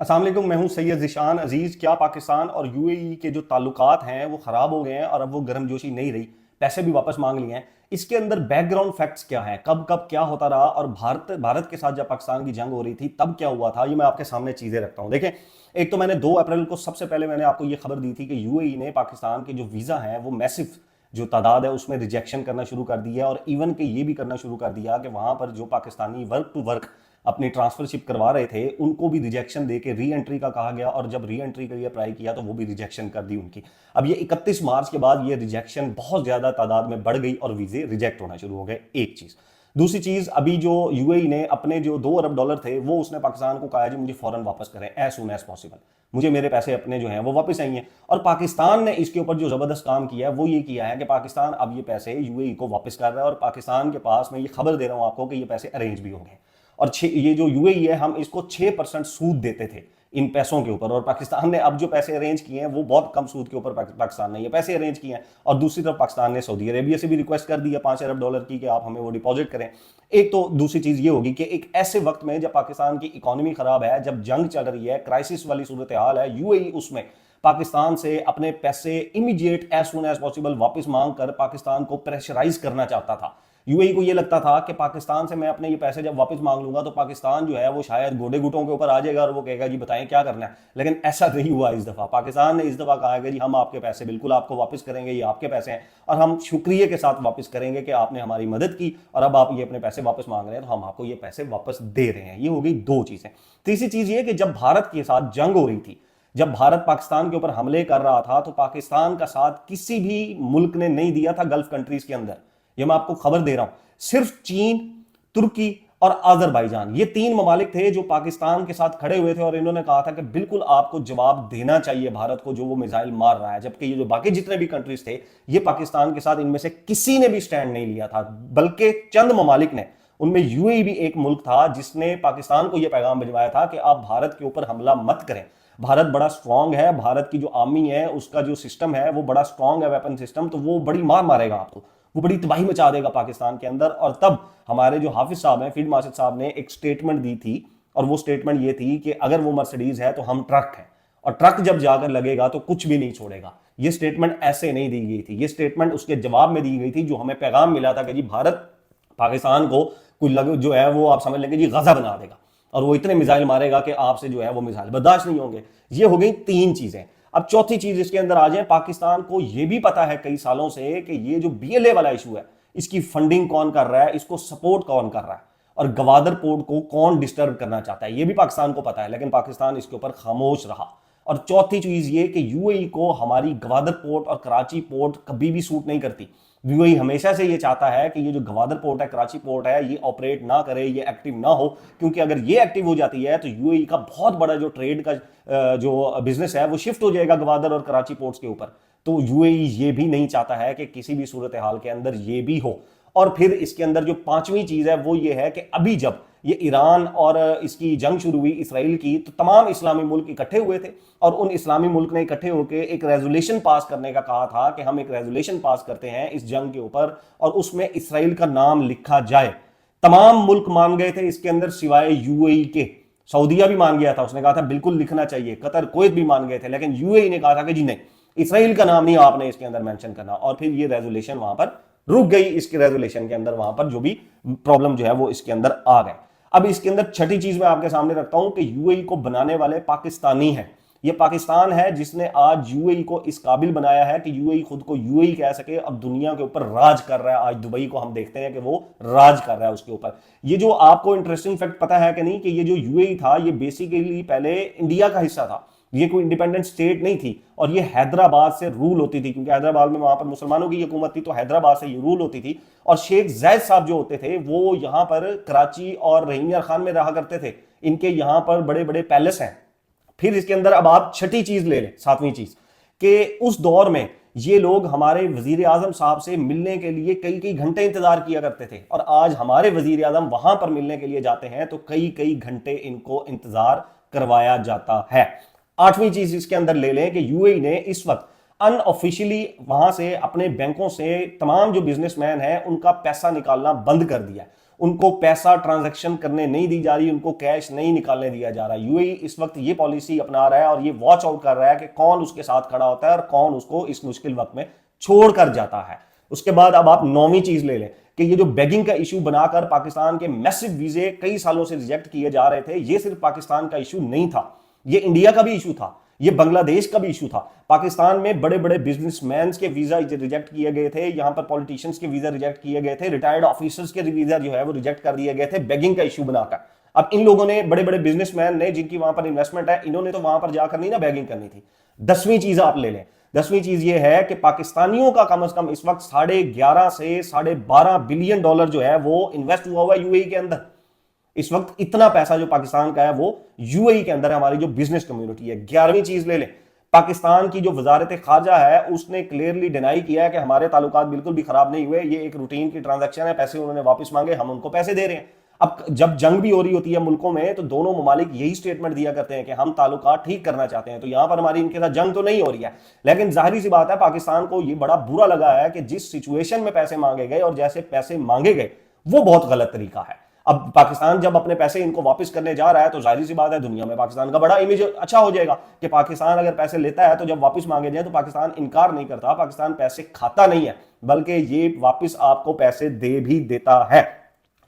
अस्सलाम वालेकुम, मैं हूं सैयद ज़ीशान अजीज़। क्या पाकिस्तान और यूएई के जो ताल्लुकात हैं वो ख़राब हो गए हैं और अब वो गर्मजोशी नहीं रही, पैसे भी वापस मांग लिए हैं। इसके अंदर बैकग्राउंड फैक्ट्स क्या है, कब कब क्या होता रहा और भारत भारत के साथ जब पाकिस्तान की जंग हो रही थी तब क्या हुआ था, ये मैं आपके सामने चीज़ें रखता हूँ। देखें, एक तो मैंने 2 अप्रैल को सबसे पहले मैंने आपको ये खबर दी थी कि यूएई ने पाकिस्तान के जो वीज़ा हैं वो मैसिव जो तादाद है उसमें रिजेक्शन करना शुरू कर दिया और इवन के ये भी करना शुरू कर दिया कि वहाँ पर जो पाकिस्तानी वर्क टू वर्क अपनी ट्रांसफरशिप करवा रहे थे उनको भी रिजेक्शन देके री एंट्री का कहा गया और जब री एंट्री के लिए अप्लाई किया तो वो भी रिजेक्शन कर दी उनकी। अब ये 31 मार्च के बाद ये रिजेक्शन बहुत ज़्यादा तादाद में बढ़ गई और वीज़े रिजेक्ट होना शुरू हो गए। एक चीज़। दूसरी चीज़, अभी जो यूएई ने अपने जो $2 अरब थे वो उसने पाकिस्तान को कहा जी मुझे फ़ौरन वापस करें एज सुन एज पॉसिबल, मुझे मेरे पैसे अपने जो हैं वो वापस आएंगे। और पाकिस्तान ने इसके ऊपर जो ज़बरदस्त काम किया है वो ये किया है कि पाकिस्तान अब ये पैसे यूएई को वापस कर रहा है और पाकिस्तान के पास, मैं ये खबर दे रहा हूँ आपको कि ये पैसे अरेंज भी होंगे। और ये जो यूएई है, हम इसको 6% सूद देते थे इन पैसों के ऊपर और पाकिस्तान ने अब जो पैसे अरेंज किए हैं वो बहुत कम सूद के ऊपर पाकिस्तान ने ये पैसे अरेंज किए हैं। और दूसरी तरफ पाकिस्तान ने सऊदी अरेबिया से भी रिक्वेस्ट कर दी है $5 अरब की कि आप हमें वो डिपॉजिट करें। एक तो दूसरी चीज ये होगी कि एक ऐसे वक्त में जब पाकिस्तान की इकोनॉमी खराब है, जब जंग चल रही है, क्राइसिस वाली सूरत हाल है, यूएई उसमें पाकिस्तान से अपने पैसे immediate as soon as possible वापस मांग कर पाकिस्तान को प्रेशराइज करना चाहता था। यूएई को यह लगता था कि पाकिस्तान से मैं अपने ये पैसे जब वापस मांग लूंगा तो पाकिस्तान जो है वो शायद घोड़े घुटों के ऊपर आ जाएगा और वो कहेगा जी बताएं क्या करना है। लेकिन ऐसा नहीं हुआ इस दफा। पाकिस्तान ने इस दफा कहा है कि जी हम आपके पैसे बिल्कुल आपको वापस करेंगे, ये आपके पैसे हैं और हम शुक्रिया के साथ वापस करेंगे कि आपने हमारी मदद की और अब आप ये अपने पैसे वापस मांग रहे हैं तो हम आपको ये पैसे वापस दे रहे हैं। ये हो गई दो चीजें। तीसरी चीज ये कि जब भारत के साथ जंग हो रही थी, जब भारत पाकिस्तान के ऊपर हमले कर रहा था तो पाकिस्तान का साथ किसी भी मुल्क ने नहीं दिया था गल्फ कंट्रीज के अंदर। ये मैं आपको खबर दे रहा हूं। सिर्फ चीन, तुर्की और अजरबैजान, ये 3 ममालिक थे जो पाकिस्तान के साथ खड़े हुए थे और इन्होंने कहा था कि बिल्कुल आपको जवाब देना चाहिए भारत को जो वो मिसाइल मार रहा है। जबकि ये जो बाकी जितने भी कंट्रीज थे ये पाकिस्तान के साथ इनमें से किसी ने भी स्टैंड नहीं लिया था, बल्कि चंद ममालिक ने, उनमें यूएई भी एक मुल्क था जिसने पाकिस्तान को यह पैगाम भिजवाया था कि आप भारत के ऊपर हमला मत करें। भारत बड़ा स्ट्रांग है, भारत की जो आर्मी है उसका जो सिस्टम है वो बड़ा स्ट्रांग है, वेपन सिस्टम, तो वो बड़ी मार मारेगा आपको, वो बड़ी तबाही मचा देगा पाकिस्तान के अंदर। और तब हमारे जो हाफिज साहब हैं, फील्ड मार्शल साहब ने एक स्टेटमेंट दी थी और वो स्टेटमेंट ये थी कि अगर वो मर्सिडीज है तो हम ट्रक हैं और ट्रक जब जाकर लगेगा तो कुछ भी नहीं छोड़ेगा। ये स्टेटमेंट ऐसे नहीं दी गई थी, ये स्टेटमेंट उसके जवाब में दी गई थी जो हमें पैगाम मिला था कि जी भारत पाकिस्तान को कुछ लगे जो है वो आप समझ लेंगे जी गजा बना देगा और वो इतने मिसाइल मारेगा कि आपसे जो है वो मिसाइल बर्दाश्त नहीं होंगे। ये हो गई 3 चीजें। अब चौथी चीज इसके अंदर आ जाए, पाकिस्तान को यह भी पता है कई सालों से कि ये जो बीएलए वाला इशू है इसकी फंडिंग कौन कर रहा है, इसको सपोर्ट कौन कर रहा है और गवादर पोर्ट को कौन डिस्टर्ब करना चाहता है, ये भी पाकिस्तान को पता है, लेकिन पाकिस्तान इसके ऊपर खामोश रहा। और चौथी चीज ये कि यूएई को हमारी गवादर पोर्ट और कराची पोर्ट कभी भी सूट नहीं करती। यूएई हमेशा से ये चाहता है कि ये जो गवादर पोर्ट है, कराची पोर्ट है, ये ऑपरेट ना करे, ये एक्टिव ना हो, क्योंकि अगर ये एक्टिव हो जाती है तो यूएई का बहुत बड़ा जो ट्रेड का जो बिजनेस है वो शिफ्ट हो जाएगा गवादर और कराची पोर्ट्स के ऊपर। तो यूएई ये भी नहीं चाहता है कि किसी भी सूरत हाल के अंदर ये भी हो। और फिर इसके अंदर जो पांचवी चीज है वो ये है कि अभी जब ये ईरान और इसकी जंग शुरू हुई इसराइल की, तो तमाम इस्लामी मुल्क इकट्ठे हुए थे और उन इस्लामी मुल्क ने इकट्ठे होकर एक रेजोल्यूशन पास करने का कहा था कि हम एक रेजोल्यूशन पास करते हैं इस जंग के ऊपर और उसमें इसराइल का नाम लिखा जाए। तमाम मुल्क मान गए थे इसके अंदर सिवाय यूएई के। सऊदीया भी मान गया था, उसने कहा था बिल्कुल लिखना चाहिए, कतर, कुवैत भी मान गए थे, लेकिन यूएई ने कहा था कि जी नहीं, इसराइल का नाम नहीं आपने इसके अंदर मेंशन करना। और फिर ये रेजोल्यूशन वहां पर रुक गई। इसके रेजोल्यूशन के अंदर वहां पर जो भी प्रॉब्लम जो है वो इसके अंदर आ गए। अब इसके अंदर छठी चीज मैं आपके सामने रखता हूं कि यूएई को बनाने वाले पाकिस्तानी हैं। ये पाकिस्तान है जिसने आज यूएई को इस काबिल बनाया है कि यूएई खुद को यूएई कह सके और दुनिया के ऊपर राज कर रहा है। आज दुबई को हम देखते हैं कि वो राज कर रहा है उसके ऊपर। ये जो आपको इंटरेस्टिंग फैक्ट पता है कि नहीं कि ये जो यूएई था ये बेसिकली पहले इंडिया का हिस्सा था, ये कोई इंडिपेंडेंट स्टेट नहीं थी और ये हैदराबाद से रूल होती थी, क्योंकि हैदराबाद में वहां पर मुसलमानों की हुकूमत थी तो हैदराबाद से ये रूल होती थी। और शेख जैद साहब जो होते थे वो यहाँ पर कराची और रहीम यार खान में रहा करते थे। इनके यहाँ पर बड़े बड़े पैलेस हैं। फिर इसके अंदर अब आप छठी चीज ले लें, सातवीं चीज, कि उस दौर में ये लोग हमारे वजीर आजम साहब से मिलने के लिए कई कई घंटे इंतजार किया करते थे और आज हमारे वजीर आजम वहां पर मिलने के लिए जाते हैं तो कई कई घंटे इनको इंतजार करवाया जाता है। आठवीं चीज इसके अंदर ले लें कि यूएई ने इस वक्त अनऑफिशियली वहां से अपने बैंकों से तमाम जो बिजनेसमैन हैं उनका पैसा निकालना बंद कर दिया है। उनको पैसा ट्रांजैक्शन करने नहीं दी जा रही, उनको कैश नहीं निकालने दिया जा रहा। यूएई इस वक्त ये पॉलिसी अपना रहा है और ये वॉच आउट कर रहा है कि कौन उसके साथ खड़ा होता है और कौन उसको इस मुश्किल वक्त में छोड़कर जाता है। उसके बाद अब आप नौवीं चीज ले लें कि ये जो बेगिंग का इशू बनाकर पाकिस्तान के मैसिव वीजे कई सालों से रिजेक्ट किए जा रहे थे, ये सिर्फ पाकिस्तान का इशू नहीं था, ये इंडिया का भी इशू था, ये बांग्लादेश का भी इशू था। पाकिस्तान में बड़े बड़े बिजनेसमैन के वीजा रिजेक्ट किए गए थे, यहां पर पॉलिटिशियंस के वीजा रिजेक्ट किए गए थे, रिटायर्ड ऑफिसर्स के वीजा जो है वो रिजेक्ट कर दिए गए थे बेगिंग का इशू बनाकर। अब इन लोगों ने, बड़े बड़े बिजनेसमैन ने जिनकी वहां पर इन्वेस्टमेंट है, इन्होंने तो वहां पर जाकर नहीं ना बेगिंग करनी थी। 10वीं चीज आप ले लें, 10वीं चीज ये है कि पाकिस्तानियों का कम से कम इस वक्त 11.5 से 12.5 बिलियन डॉलर जो है वो इन्वेस्ट हुआ है यूएई के अंदर। इस वक्त इतना पैसा जो पाकिस्तान का है वो यूएई के अंदर हमारी जो बिजनेस कम्युनिटी है। 11वीं चीज ले लें, पाकिस्तान की जो वजारत खारजा है उसने क्लियरली डिनाई किया है कि हमारे ताल्लुकात बिल्कुल भी खराब नहीं हुए, ये एक रूटीन की ट्रांजैक्शन है, पैसे उन्होंने वापस मांगे, हम उनको पैसे दे रहे हैं। अब जब जंग भी हो रही होती है मुल्कों में तो दोनों ममालिक यही स्टेटमेंट दिया करते हैं कि हम ताल्लुकात ठीक करना चाहते हैं, तो यहां पर हमारी इनके साथ जंग तो नहीं हो रही है। लेकिन जाहिर सी बात है पाकिस्तान को ये बड़ा बुरा लगा है कि जिस सिचुएशन में पैसे मांगे गए और जैसे पैसे मांगे गए वो बहुत गलत तरीका है। अब पाकिस्तान जब अपने पैसे इनको वापस करने जा रहा है तो जाहिर सी बात है दुनिया में पाकिस्तान का बड़ा इमेज अच्छा हो जाएगा कि पाकिस्तान अगर पैसे लेता है तो जब वापस मांगे जाए तो पाकिस्तान इनकार नहीं करता, पाकिस्तान पैसे खाता नहीं है, बल्कि ये वापस आपको पैसे दे भी देता है।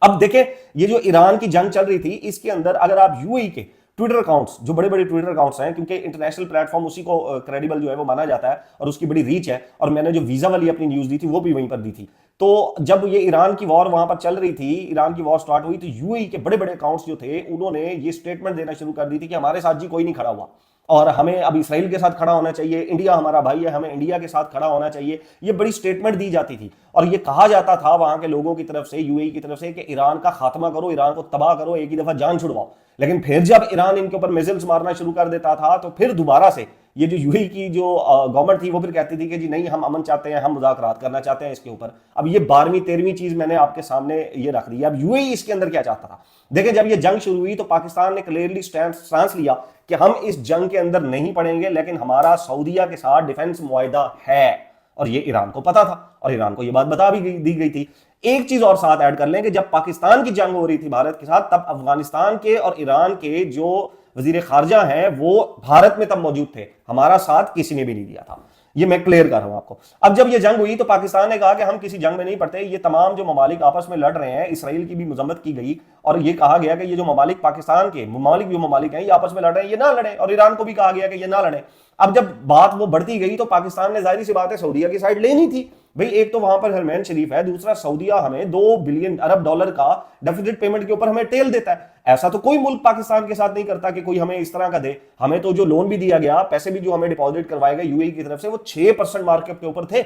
अब देखें, ये जो ईरान की जंग चल रही थी इसके अंदर अगर आप यूएई के ट्विटर अकाउंट्स, जो बड़े बड़े ट्विटर अकाउंट्स हैं, क्योंकि इंटरनेशनल प्लेटफॉर्म उसी को क्रेडिबल जो है वो माना जाता है और उसकी बड़ी रीच है, और मैंने जो वीजा वाली अपनी न्यूज दी थी वो भी वहीं पर दी थी। तो जब ये ईरान की वॉर वहां पर चल रही थी, ईरान की वॉर स्टार्ट हुई, तो यूएई के बड़े बड़े अकाउंट्स जो थे उन्होंने ये स्टेटमेंट देना शुरू कर दी थी कि हमारे साथ जी कोई नहीं खड़ा हुआ और हमें अब इसराइल के साथ खड़ा होना चाहिए, इंडिया हमारा भाई है, हमें इंडिया के साथ खड़ा होना चाहिए। ये बड़ी स्टेटमेंट दी जाती थी और ये कहा जाता था वहां के लोगों की तरफ से, यूएई की तरफ से, कि ईरान का खात्मा करो, ईरान को तबाह करो, एक ही दफा जान छुड़वाओ। लेकिन फिर जब ईरान इनके ऊपर मिसाइल्स मारना शुरू कर देता था तो फिर दोबारा से ये जो यूएई की जो गवर्नमेंट थी वो फिर कहती थी कि जी नहीं, हम अमन चाहते हैं, हम मुज़ाकरात करना चाहते हैं इसके ऊपर। अब ये 12वीं 13वीं चीज मैंने आपके सामने ये रख दी है। अब यूएई इसके अंदर क्या चाहता था, देखें, जब ये जंग शुरू हुई तो पाकिस्तान ने क्लियरली स्टैंस लिया कि हम इस जंग के अंदर नहीं पड़ेंगे, लेकिन हमारा सऊदीया के साथ डिफेंस मुआहिदा है, और ये ईरान को पता था और ईरान को ये बात बता भी दी गई थी। एक चीज और साथ ऐड कर लें कि जब पाकिस्तान की जंग हो रही थी भारत के साथ, तब अफगानिस्तान के और ईरान के जो वजीर खारजा हैं वो भारत में तब मौजूद थे, हमारा साथ किसी ने भी नहीं दिया था। ये मैं क्लियर कर रहा हूं आपको। अब जब ये जंग हुई तो पाकिस्तान ने कहा कि हम किसी जंग में नहीं पड़ते, ये तमाम जो ममालिक आपस में लड़ रहे हैं, इसराइल की भी मजम्मत की गई और ये कहा गया कि ये जो ममालिक, पाकिस्तान के ममालिक जो ममालिक हैं ये आपस में लड़ रहे हैं, ये ना लड़े, और ईरान को भी कहा गया कि ये ना लड़े। अब जब बात वो बढ़ती गई तो पाकिस्तान ने जाहिर सी बात है सऊदीया की साइड लेनी थी। भाई एक तो वहां पर हरमैन शरीफ है, दूसरा सऊदीया हमें 2 बिलियन अरब डॉलर का डेफिसिट पेमेंट के ऊपर हमें टेल देता है। ऐसा तो कोई मुल्क पाकिस्तान के साथ नहीं करता कि कोई हमें इस तरह का दे। हमें तो जो लोन भी दिया गया, पैसे भी जो हमें डिपॉजिट करवाए गए यूएई की तरफ से, वो 6% मार्केट के ऊपर थे,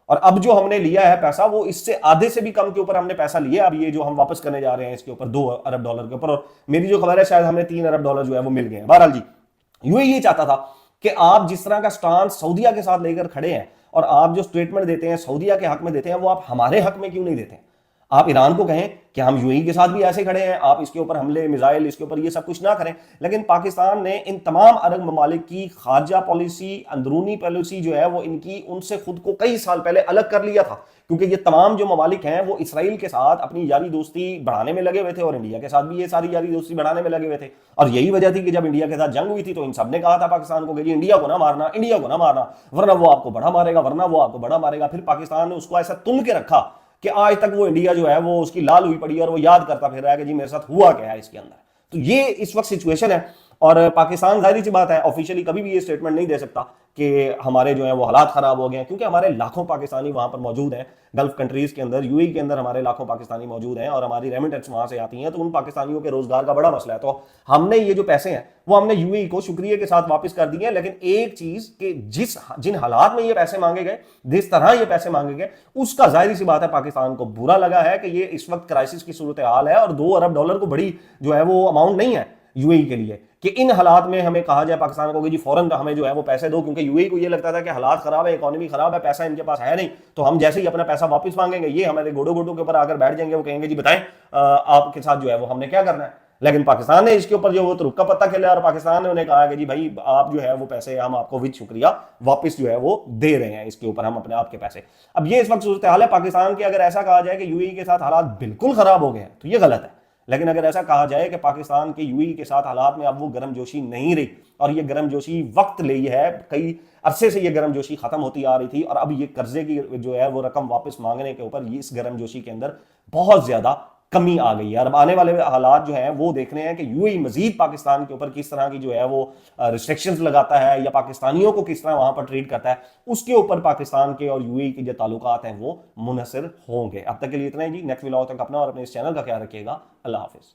और अब जो हमने लिया है पैसा वो इससे आधे से भी कम के ऊपर हमने पैसा लिया। अब ये जो हम वापस करने जा रहे हैं इसके ऊपर 2 अरब डॉलर के ऊपर, और मेरी जो खबर है शायद हमें 3 अरब डॉलर जो है वो मिल गए हैं। बहरहाल जी, यूएई ये चाहता था कि आप जिस तरह का स्टांस सऊदीया के साथ लेकर खड़े हैं और आप जो स्टेटमेंट देते हैं सऊदीया के हक में देते हैं, वो आप हमारे हक में क्यों नहीं देते हैं। आप ईरान को कहें कि हम यूएई के साथ भी ऐसे खड़े हैं, आप इसके ऊपर हमले, मिसाइल, इसके ऊपर ये सब कुछ ना करें। लेकिन पाकिस्तान ने इन तमाम अरब ममालिक की खारजा पॉलिसी, अंदरूनी पॉलिसी जो है वो इनकी, उनसे खुद को कई साल पहले अलग कर लिया था, क्योंकि ये तमाम जो ममालिक हैं वो इसराइल के साथ अपनी यारी दोस्ती बढ़ाने में लगे हुए थे और इंडिया के साथ भी ये सारी यारी दोस्ती बढ़ाने में लगे हुए थे। और यही वजह थी कि जब इंडिया के साथ जंग हुई थी तो इन सब ने कहा था पाकिस्तान को कि जी इंडिया को ना मारना, इंडिया को ना मारना, वरना वो आपको बड़ा मारेगा, वरना वो आपको बड़ा मारेगा। फिर पाकिस्तान ने उसको ऐसा तुल के रखा कि आज तक वो इंडिया जो है वो उसकी लाल हुई पड़ी है और वो याद करता फिर रहा है कि जी मेरे साथ हुआ क्या है इसके अंदर। तो ये इस वक्त सिचुएशन है, और पाकिस्तान जाहिर सी बात है ऑफिशियली कभी भी ये स्टेटमेंट नहीं दे सकता कि हमारे जो है वो हालात खराब हो गए हैं, क्योंकि हमारे लाखों पाकिस्तानी वहां पर मौजूद हैं, गल्फ कंट्रीज के अंदर, यूएई के अंदर हमारे लाखों पाकिस्तानी मौजूद हैं और हमारी रेमिटेंस वहां से आती हैं, तो उन पाकिस्तानियों के रोजगार का बड़ा मसला है। तो हमने ये जो पैसे हैं वो हमने यूएई को शुक्रिया के साथ वापस कर दिए हैं। लेकिन एक चीज कि जिन हालात में ये पैसे मांगे गए, जिस तरह ये पैसे मांगे गए, उसका जाहिर सी बात है पाकिस्तान को बुरा लगा है कि ये इस वक्त क्राइसिस की सूरत हाल है और 2 अरब डॉलर को बड़ी जो है वो अमाउंट नहीं है यूएई के लिए कि इन हालात में हमें कहा जाए पाकिस्तान को कि जी फौरन हमें जो है वो पैसे दो, क्योंकि यूएई को ये लगता था कि हालात खराब है, इकोनॉमी खराब है, पैसा इनके पास है नहीं, तो हम जैसे ही अपना पैसा वापस मांगेंगे ये हमारे गोडों गोडों के ऊपर आकर बैठ जाएंगे, वो कहेंगे जी बताएं आपके साथ जो है वो हमने क्या करना है। लेकिन पाकिस्तान ने इसके ऊपर जो वो तुरुप का पत्ता खेला और पाकिस्तान ने उन्हें कहा कि जी भाई आप जो है वो पैसे हम आपको विद शुक्रिया वापस जो है वो दे रहे हैं, इसके ऊपर हम अपने आपके पैसे। अब ये इस वक्त सूरत हाल है पाकिस्तान की, अगर ऐसा कहा जाए कि यूएई के साथ हालात बिल्कुल खराब हो गए हैं तो ये गलत है। लेकिन अगर ऐसा कहा जाए कि पाकिस्तान के यूएई के साथ हालात में अब वो गर्मजोशी नहीं रही और ये गर्मजोशी वक्त ली है, कई अरसे से ये गर्मजोशी खत्म होती आ रही थी और अब ये कर्जे की जो है वो रकम वापस मांगने के ऊपर इस गर्मजोशी के अंदर बहुत ज्यादा कमी आ गई है। और अब आने वाले हालात जो हैं वो देखने हैं कि यूएई मजीद पाकिस्तान के ऊपर किस तरह की जो है वो रिस्ट्रिक्शंस लगाता है या पाकिस्तानियों को किस तरह वहां पर ट्रीट करता है, उसके ऊपर पाकिस्तान के और यूएई के जो ताल्लुकात हैं वो मुनहसर होंगे। अब तक के लिए इतना ही जी, नेक्स्ट व्लॉग तक अपना और अपने इस चैनल का ख्याल रखिएगा। अल्लाह हाफिज।